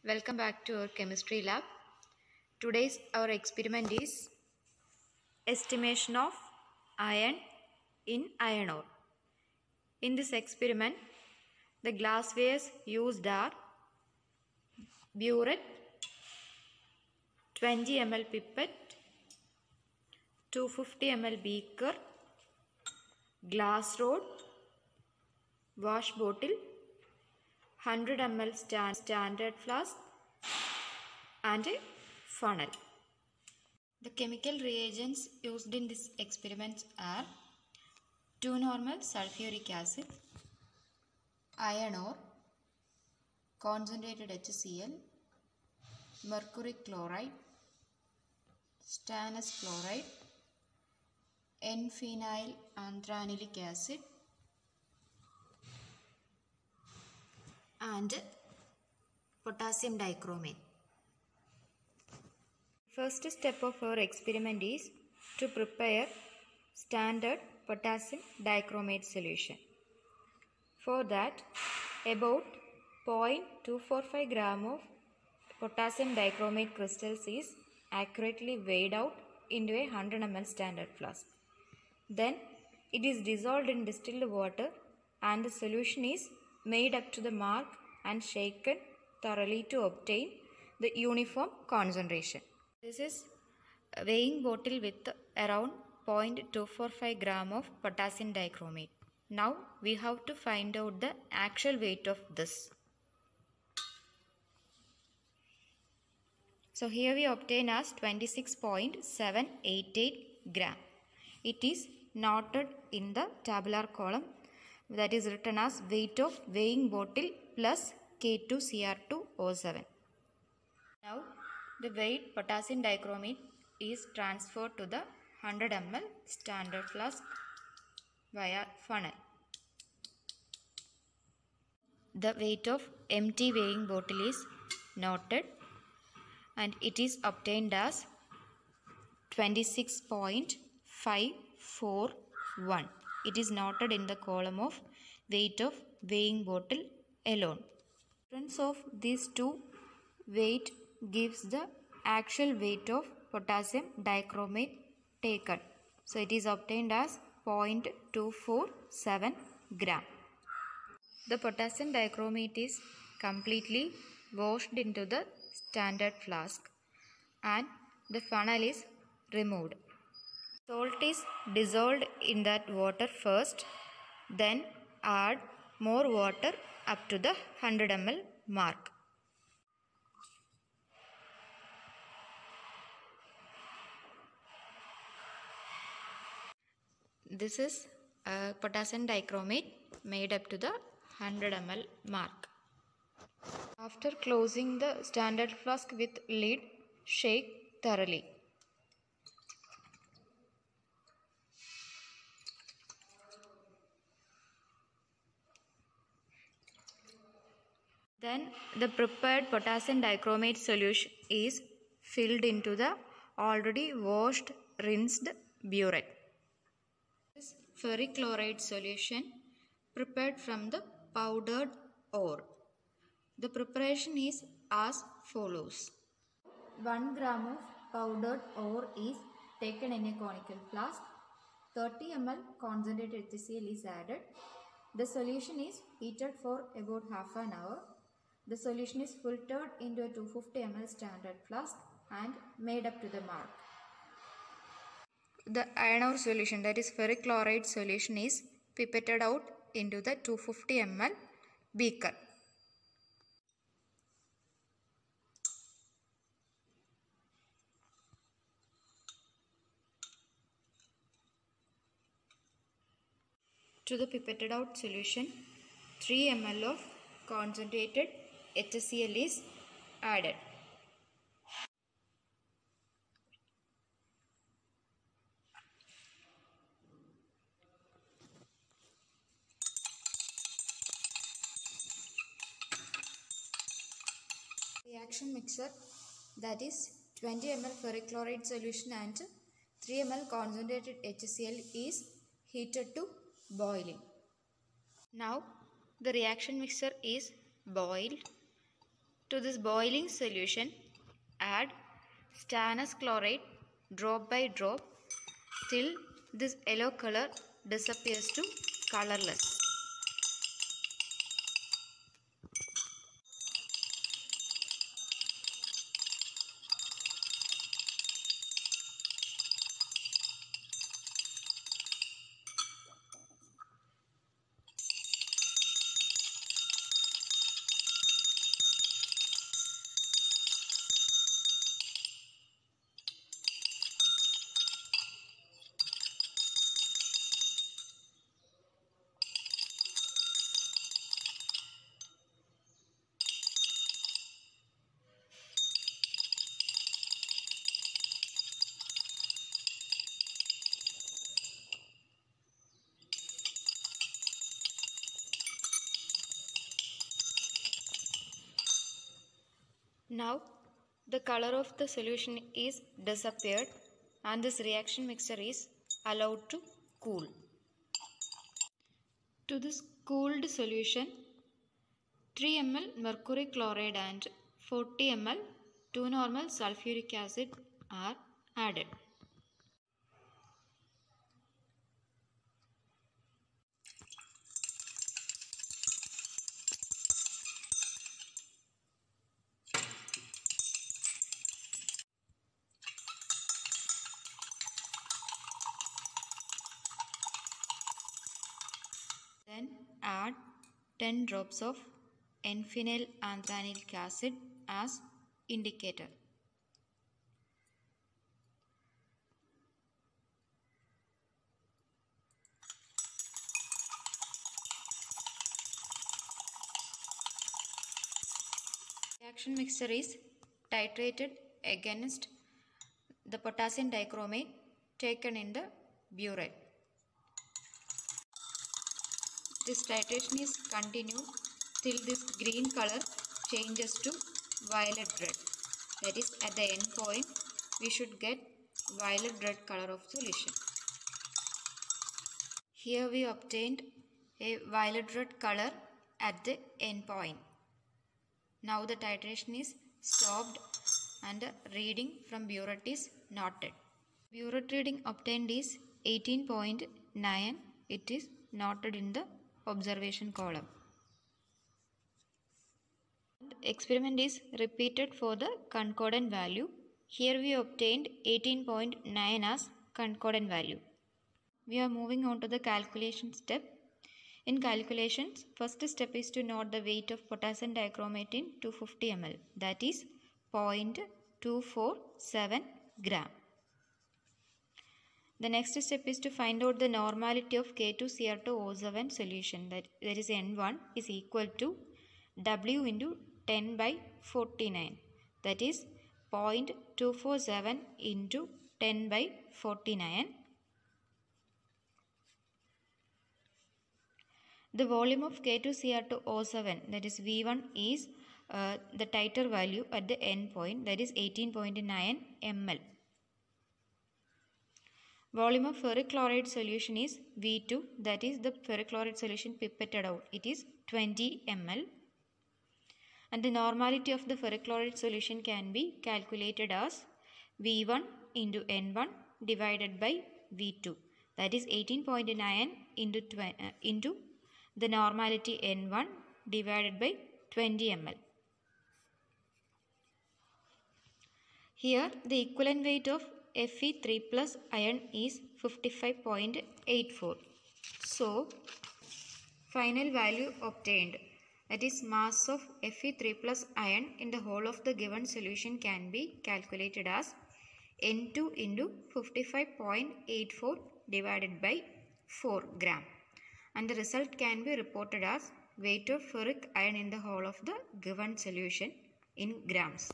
Welcome back to our chemistry lab. Today's our experiment is estimation of iron in iron ore. In this experiment, the glasswares used are burette, 20 ml pipette, 250 ml beaker, glass rod, wash bottle, 100 ml standard flask and a funnel. The chemical reagents used in this experiment are 2 normal sulfuric acid, iron ore, concentrated HCl, mercury chloride, stannous chloride, N-phenyl anthranylic acid and potassium dichromate. First step of our experiment is to prepare standard potassium dichromate solution. For that, about 0.245 gram of potassium dichromate crystals is accurately weighed out into a 100 ml standard flask. Then it is dissolved in distilled water and the solution is made up to the mark and shaken thoroughly to obtain the uniform concentration. This is a weighing bottle with around 0.245 gram of potassium dichromate. Now we have to find out the actual weight of this. So here we obtain as 26.788 gram. It is noted in the tabular column, that is written as weight of weighing bottle plus K2Cr2O7. Now the weight potassium dichromate is transferred to the 100 ml standard flask via funnel. The weight of empty weighing bottle is noted and it is obtained as 26.541. It is noted in the column of weight of weighing bottle alone. Difference of these two weight gives the actual weight of potassium dichromate taken. So it is obtained as 0.247 gram. The potassium dichromate is completely washed into the standard flask and the funnel is removed. Salt is dissolved in that water first, then add more water up to the 100 ml mark. This is potassium dichromate made up to the 100 ml mark. After closing the standard flask with lid, shake thoroughly. Then the prepared potassium dichromate solution is filled into the already washed, rinsed burette. This ferric chloride solution prepared from the powdered ore. The preparation is as follows. 1 gram of powdered ore is taken in a conical flask. 30 ml concentrated HCl is added. The solution is heated for about half an hour. The solution is filtered into a 250 ml standard flask and made up to the mark. The iron ore solution, that is ferric chloride solution, is pipetted out into the 250 ml beaker. To the pipetted out solution, 3 ml of concentrated HCl is added. Reaction mixer, that is 20 ml ferric chloride solution and 3 ml concentrated HCl is heated to boiling. Now the reaction mixture is boiled To this boiling solution, add stannous chloride drop by drop till this yellow color disappears to colorless. Now the color of the solution is disappeared and this reaction mixture is allowed to cool. To this cooled solution, 3 ml mercury chloride and 40 ml 2-normal sulfuric acid are added. Then add 10 drops of N-phenyl anthranic acid as indicator. Reaction mixture is titrated against the potassium dichromate taken in the burette. This titration is continued till this green color changes to violet red. That is, at the end point we should get violet red color of solution. Here we obtained a violet red color at the end point. Now the titration is stopped and reading from burette is noted. Burette reading obtained is 18.9. It is noted in the observation column. Experiment is repeated for the concordant value. Here we obtained 18.9 as concordant value. We are moving on to the calculation step. In calculations, first step is to note the weight of potassium dichromate in 250 ml, that is 0.247 gram. The next step is to find out the normality of K2Cr2O7 solution, that is N1 is equal to W into 10 by 49, that is 0.247 into 10 by 49. The volume of K2Cr2O7, that is V1, is the titer value at the end point, that is 18.9 ml. Volume of ferric chloride solution is V2, that is the ferric chloride solution pipetted out, it is 20 ml. And the normality of the ferric chloride solution can be calculated as V1 into N1 divided by V2, that is 18.9 into the normality N1 divided by 20 ml. Here the equivalent weight of Fe3 plus iron is 55.84. So final value obtained, that is mass of Fe3 plus iron in the whole of the given solution, can be calculated as N2 into 55.84 divided by 4 gram. And the result can be reported as weight of ferric iron in the whole of the given solution in grams.